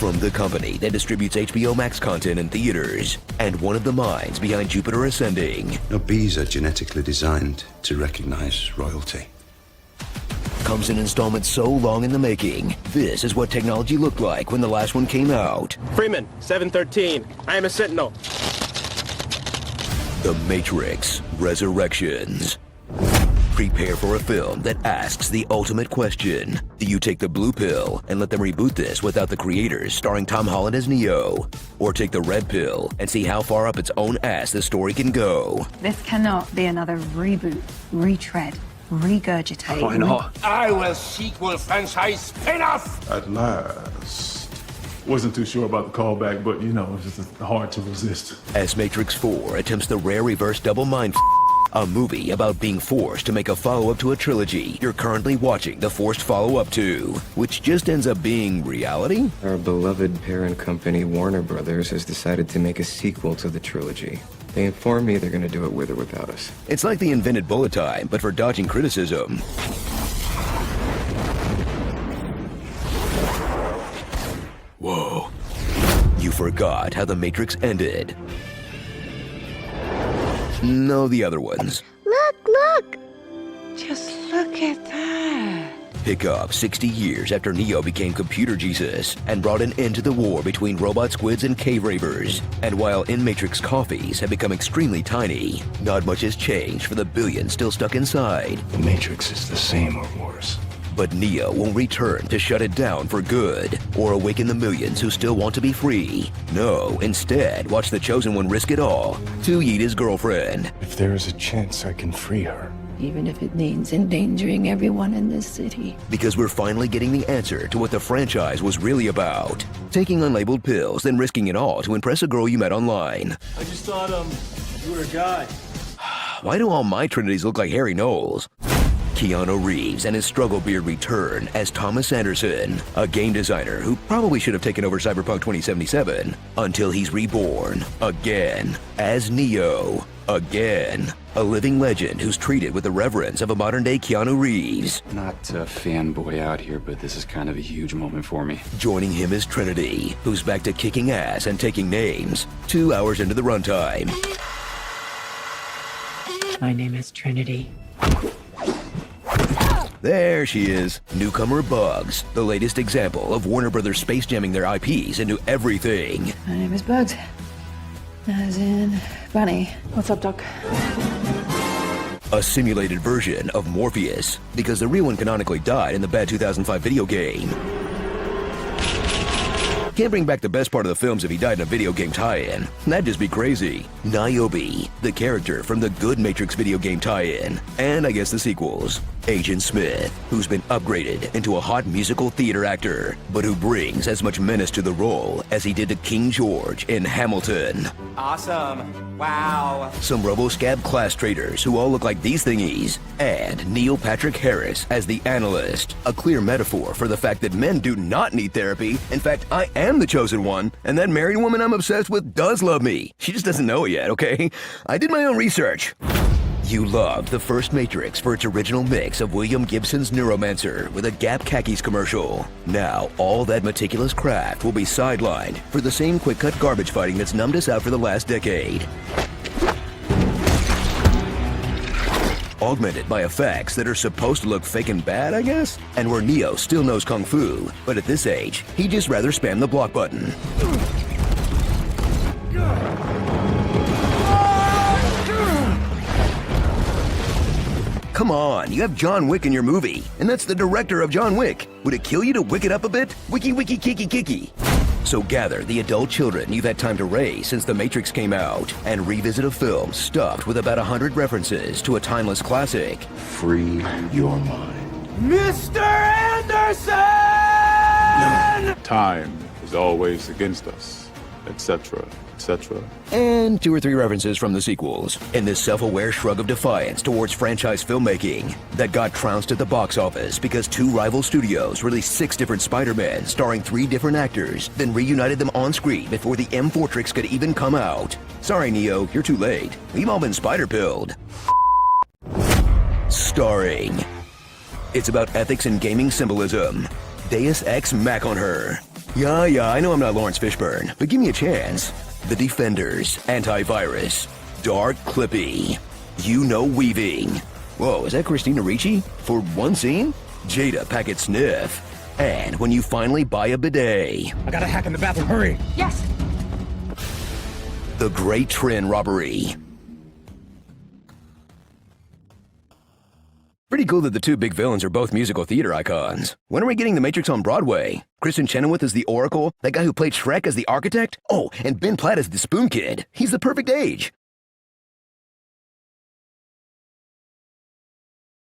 From the company that distributes HBO Max content in theaters, and one of the minds behind Jupiter Ascending. No, bees are genetically designed to recognize royalty. Comes an installment so long in the making. This is what technology looked like when the last one came out. Freeman, 713. I am a Sentinel. The Matrix Resurrections. Prepare for a film that asks the ultimate question. Do you take the blue pill and let them reboot this without the creators starring Tom Holland as Neo? Or take the red pill and see how far up its own ass the story can go? This cannot be another reboot, retread, regurgitate. Why not? I will sequel franchise spin-off! At last. Wasn't too sure about the callback, but you know, it's just hard to resist. As Matrix 4 attempts the rare reverse double mind a movie about being forced to make a follow-up to a trilogy you're currently watching the forced follow-up to, which just ends up being reality? Our beloved parent company, Warner Brothers, has decided to make a sequel to the trilogy. They inform me they're going to do it with or without us. It's like the invented bullet time, but for dodging criticism. Whoa. You forgot how The Matrix ended. No, the other ones. Look! Just look at that. Pick up 60 years after Neo became Computer Jesus and brought an end to the war between robot squids and cave ravers. And while in-Matrix coffees have become extremely tiny, not much has changed for the billions still stuck inside. The Matrix is the same or worse. But Neo won't return to shut it down for good or awaken the millions who still want to be free. No, instead, watch the Chosen One risk it all to eat his girlfriend. If there is a chance I can free her. Even if it means endangering everyone in this city. Because we're finally getting the answer to what the franchise was really about. Taking unlabeled pills, then risking it all to impress a girl you met online. I just thought, you were a guy. Why do all my Trinities look like Harry Knowles? Keanu Reeves and his struggle beard return as Thomas Anderson, a game designer who probably should have taken over Cyberpunk 2077 until he's reborn again as Neo again. A living legend who's treated with the reverence of a modern-day Keanu Reeves. Not to fanboy out here, but this is kind of a huge moment for me. Joining him is Trinity, who's back to kicking ass and taking names 2 hours into the runtime. My name is Trinity. There she is, newcomer Bugs, the latest example of Warner Brothers space jamming their IPs into everything. My name is Bugs. As in, Bunny. What's up, Doc? A simulated version of Morpheus, because the real one canonically died in the bad 2005 video game. Can't bring back the best part of the films if he died in a video game tie-in. That'd just be crazy. Niobe, the character from the good Matrix video game tie-in, and I guess the sequels. Agent Smith, who's been upgraded into a hot musical theater actor, but who brings as much menace to the role as he did to King George in Hamilton. Awesome. Wow. Some RoboScab class traders who all look like these thingies, and Neil Patrick Harris as the analyst, a clear metaphor for the fact that men do not need therapy. In fact, I am the chosen one, and that married woman I'm obsessed with does love me. She just doesn't know it yet, okay? I did my own research. You loved the first Matrix for its original mix of William Gibson's Neuromancer with a Gap Khakis commercial. Now, all that meticulous craft will be sidelined for the same quick-cut garbage fighting that's numbed us out for the last decade. Augmented by effects that are supposed to look fake and bad, I guess? And where Neo still knows Kung Fu, but at this age, he'd just rather spam the block button. Come on, you have John Wick in your movie, and that's the director of John Wick. Would it kill you to wick it up a bit? Wiki wiki kiki kiki. So gather the adult children you've had time to raise since The Matrix came out, and revisit a film stuffed with about 100 references to a timeless classic. Free your mind. Mr. Anderson! Time is always against us, etc., etc. And 2 or 3 references from the sequels, in this self-aware shrug of defiance towards franchise filmmaking that got trounced at the box office because 2 rival studios released 6 different Spider-Men starring 3 different actors, then reunited them on screen before the M-Fortrix could even come out. Sorry, Neo, you're too late. We've all been spider-pilled. Starring. It's about ethics and gaming symbolism. Deus Ex Mach on her. Yeah, I know I'm not Lawrence Fishburne, but give me a chance. The Defenders, Antivirus, Dark Clippy, You Know Weaving. Whoa, is that Christina Ricci? For one scene? Jada Packett Sniff. And when you finally buy a bidet. I gotta hack in the bathroom, hurry! Yes. The Great Trin Robbery. Pretty cool that the two big villains are both musical theater icons. When are we getting The Matrix on Broadway? Kristen Chenoweth as the Oracle, that guy who played Shrek as the Architect? Oh, and Ben Platt as the Spoon Kid. He's the perfect age.